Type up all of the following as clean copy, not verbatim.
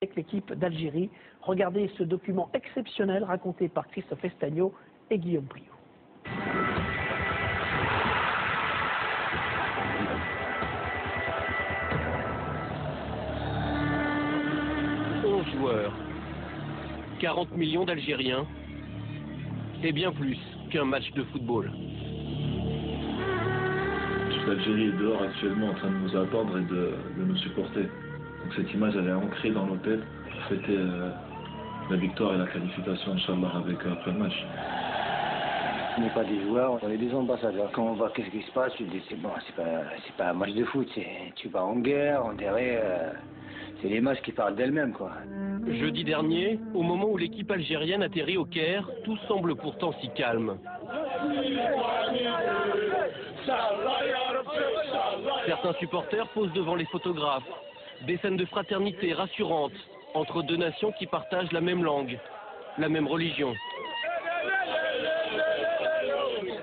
avec l'équipe d'Algérie. Regardez ce document exceptionnel raconté par Christophe Estagno et Guillaume Priou. Joueurs, 40 millions d'Algériens, c'est bien plus qu'un match de football. Toute l'Algérie est dehors actuellement en train de nous attendre et de nous supporter. Donc cette image elle est ancrée dans l'hôtel pour fêter la victoire et la qualification, Inch'Allah, après le match. On n'est pas des joueurs, on est des ambassadeurs. Quand on voit qu'est-ce qui se passe, tu te dis c'est bon, c'est pas un match de foot, tu vas en guerre, on dirait c'est les matchs qui parlent d'elles-mêmes, quoi. Jeudi dernier, au moment où l'équipe algérienne atterrit au Caire, tout semble pourtant si calme. Certains supporters posent devant les photographes. Des scènes de fraternité rassurantes entre deux nations qui partagent la même langue, la même religion.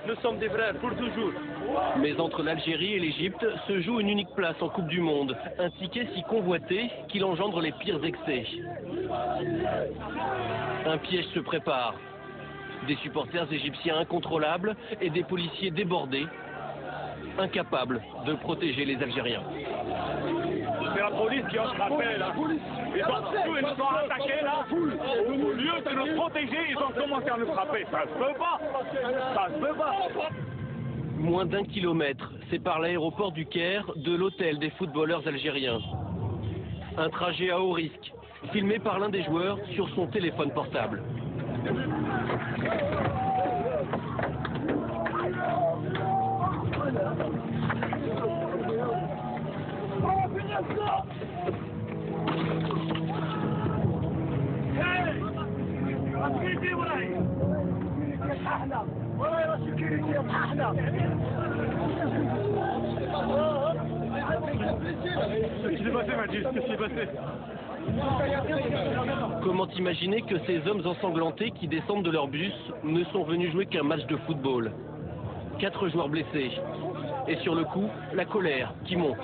Nous sommes des frères pour toujours. Mais entre l'Algérie et l'Égypte se joue une unique place en Coupe du Monde. Un ticket si convoité qu'il engendre les pires excès. Un piège se prépare. Des supporters égyptiens incontrôlables et des policiers débordés, incapables de protéger les Algériens. C'est la police qui ont frappé là. Ils nous ont attaqués là. Au lieu de nous protéger, ils ont commencé à nous frapper. Ça se peut pas. Ça se peut pas. Moins d'1 kilomètre sépare l'aéroport du Caire de l'hôtel des footballeurs algériens. Un trajet à haut risque, filmé par l'un des joueurs sur son téléphone portable. Qu'est-ce qui s'est passé, Mathis? Qu'est-ce qui s'est passé? Comment imaginer que ces hommes ensanglantés qui descendent de leur bus ne sont venus jouer qu'un match de football? 4 joueurs blessés. Et sur le coup, la colère qui monte.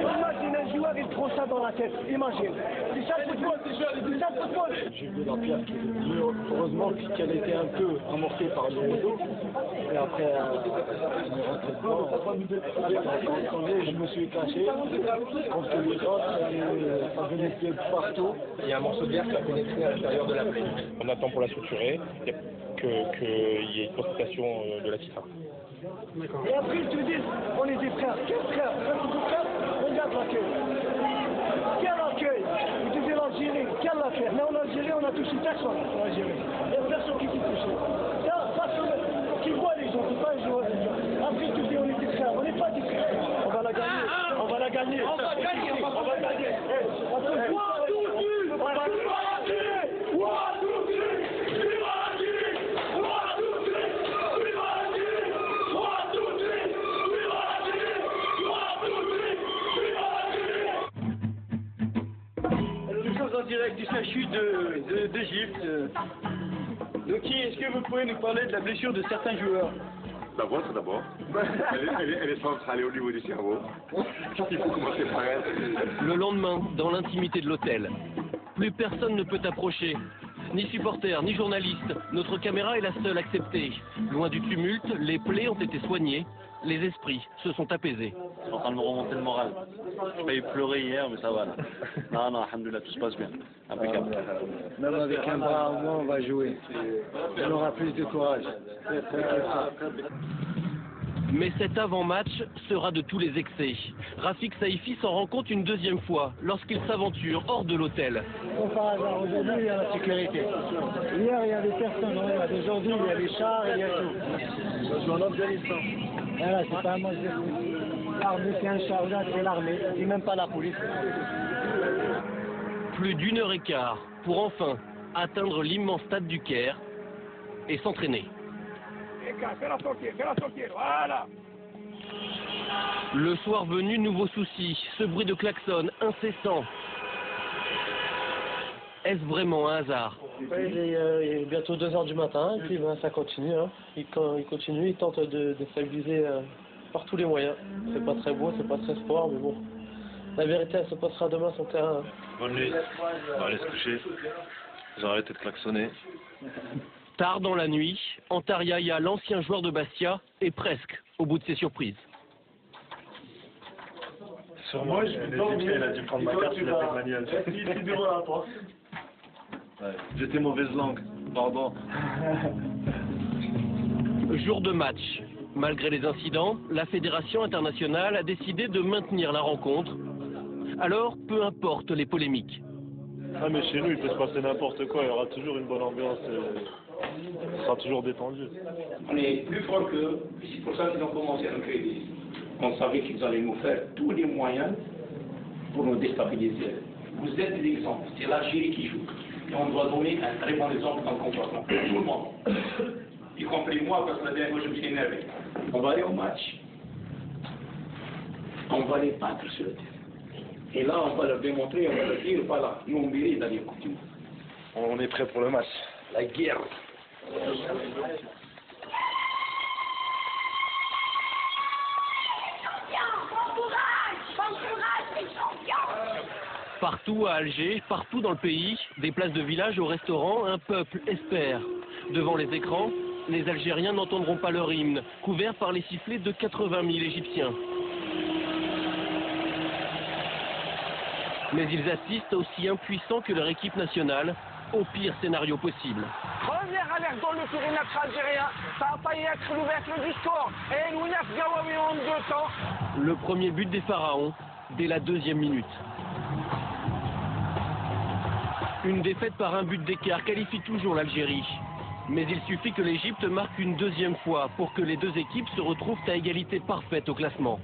Imagine un joueur, il prend ça dans la tête. Imagine. C'est ça le football. C'est ça le football. J'ai vu la pierre qui est venue. Heureusement qu'elle était un peu amortie par le dos. Et après, je me rentre dedans. Quand je me suis caché contre les autres, et ça venait de partout. Il y a un morceau de bière qui a pénétré à l'intérieur de la plaie. On attend pour la structurer, qu'il y ait une consultation de la FIFA. Et après, ils te disent, on est des frères. Quels frères? Regarde l'accueil. Quel accueil? Vous disaient l'Algérie, quel accueil? Mais en Algérie, on a touché personne. En Algérie. Il n'y a personne qui s'est touché. Ça, qui voit les gens, c'est pas les joueurs. Après, ils te disent, on est des frères. On n'est pas des frères. On va la gagner. On va la gagner. On va gagner. On va gagner. On va gagner. En direct du CHU d'Égypte. Donc, est-ce que vous pouvez nous parler de la blessure de certains joueurs? La vôtre d'abord. Elle est centrale au niveau du cerveau. Il faut commencer par elle. Le lendemain, dans l'intimité de l'hôtel, plus personne ne peut approcher. Ni supporters, ni journalistes. Notre caméra est la seule acceptée. Loin du tumulte, les plaies ont été soignées. Les esprits se sont apaisés. Je suis en train de me remonter le moral. J'ai failli pleurer hier, mais ça va là. Non, alhamdoulilah, tout se passe bien. Impeccable. Même avec un bras au moins, on va jouer. On aura plus de courage. Mais cet avant-match sera de tous les excès. Rafik Saïfi s'en rend compte une deuxième fois lorsqu'il s'aventure hors de l'hôtel. Comme par hasard, aujourd'hui, il y a la sécurité. Hier, il y avait personne. Aujourd'hui, il y a les chars, il y a tout. Je suis en Afghanistan. Voilà, c'est pas un match de foot. L'armée, c'est un char, là, c'est l'armée. C'est même pas la police. Plus d'1h15 pour enfin atteindre l'immense stade du Caire et s'entraîner. Fais-la sortir, voilà. Le soir venu, nouveau souci, ce bruit de klaxon incessant. Est-ce vraiment un hasard? Ouais, il est bientôt 2 h du matin et puis ça continue. Hein. Il continue, il tente de stabiliser par tous les moyens. C'est pas très beau, c'est pas très sport, mais bon. La vérité, elle se passera demain sur le terrain. Bonne nuit. On va aller se coucher. J'ai arrêté de klaxonner. Tard dans la nuit, Antariaya, l'ancien joueur de Bastia, est presque au bout de ses surprises. Sûrement, il a dû prendre ma carte, il a fait le manuel. Ouais, j'étais mauvaise langue, pardon. Jour de match. Malgré les incidents, la Fédération internationale a décidé de maintenir la rencontre. Alors, peu importe les polémiques. Ah mais chez nous, il peut se passer n'importe quoi, il y aura toujours une bonne ambiance, on sera toujours détendu. On est plus fort qu'eux, c'est pour ça qu'ils ont commencé à nous créer. On savait qu'ils allaient nous faire tous les moyens pour nous déstabiliser. Vous êtes l'exemple, c'est l'Algérie qui joue. Et on doit donner un très bon exemple dans le comportement. Tout le monde. Y compris moi, parce que la dernière fois je me suis énervé. On va aller au match. On va les battre sur le terrain. Et là, on va leur démontrer, on va leur dire, voilà, nous on mérite d'aller au Coupe du Monde. On est prêt pour le match. La guerre. Partout à Alger, partout dans le pays, des places de village au restaurant, un peuple espère. Devant les écrans, les Algériens n'entendront pas leur hymne, couvert par les sifflets de 80 000 Égyptiens. Mais ils assistent aussi impuissants que leur équipe nationale, au pire scénario possible. Première alerte dans le périmètre algérien, ça a failli être l'ouverture du score. Et Lounef Gawawi en 2 temps. Le premier but des Pharaons, dès la 2e minute. Une défaite par un but d'écart qualifie toujours l'Algérie. Mais il suffit que l'Égypte marque une 2e fois pour que les deux équipes se retrouvent à égalité parfaite au classement.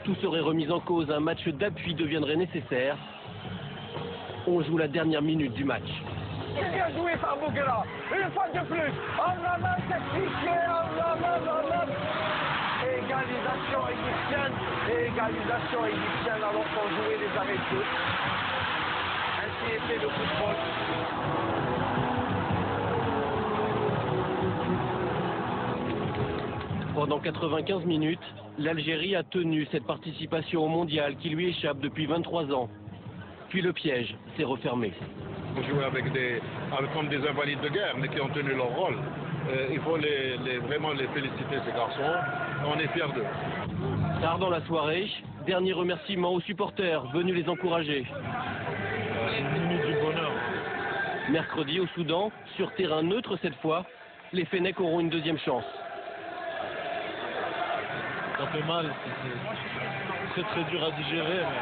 Tout serait remis en cause, un match d'appui deviendrait nécessaire. On joue la dernière minute du match. C'est bien joué par Bouguera, une fois de plus. Allah, c'est fiché, Allah. Égalisation égyptienne alors qu'on jouait les arrêts de jeu. Ainsi était le football. Pendant 95 minutes, l'Algérie a tenu cette participation au mondial qui lui échappe depuis 23 ans. Puis le piège s'est refermé. On jouait comme des invalides de guerre, mais qui ont tenu leur rôle. Il faut vraiment les féliciter, ces garçons. On est fiers d'eux. Tard dans la soirée, dernier remerciement aux supporters venus les encourager. Une minute du bonheur. Mercredi au Soudan, sur terrain neutre cette fois, les Fennecs auront une 2e chance. Ça fait mal, c'est très dur à digérer, mais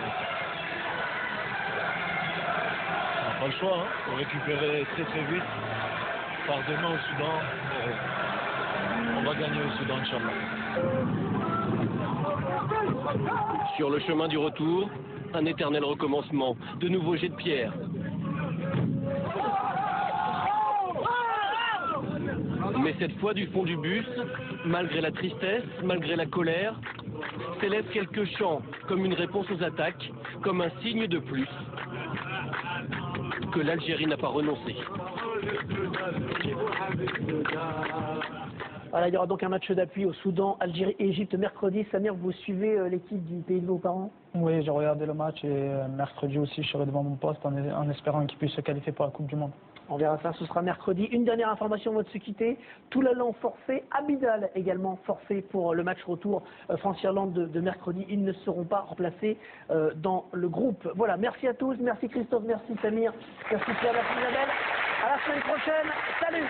on n'a pas le choix, hein. Faut récupérer très vite, par demain au Soudan, on va gagner au Soudan, Inch'Allah. Sur le chemin du retour, un éternel recommencement, de nouveaux jets de pierre. Mais cette fois du fond du bus, malgré la tristesse, malgré la colère, s'élèvent quelques chants, comme une réponse aux attaques, comme un signe de plus, que l'Algérie n'a pas renoncé. Voilà, il y aura donc un match d'appui au Soudan, Algérie et Égypte mercredi. Samir, vous suivez l'équipe du pays de vos parents? Oui, j'ai regardé le match et mercredi aussi, je serai devant mon poste en espérant qu'il puisse se qualifier pour la Coupe du Monde. On verra ça, ce sera mercredi. Une dernière information avant de se quitter. Toulalan forfait, Abidal également forfait pour le match retour France-Irlande de mercredi. Ils ne seront pas remplacés dans le groupe. Voilà, merci à tous. Merci Christophe, merci Samir, merci Pierre, merci Isabelle. À la semaine prochaine. Salut!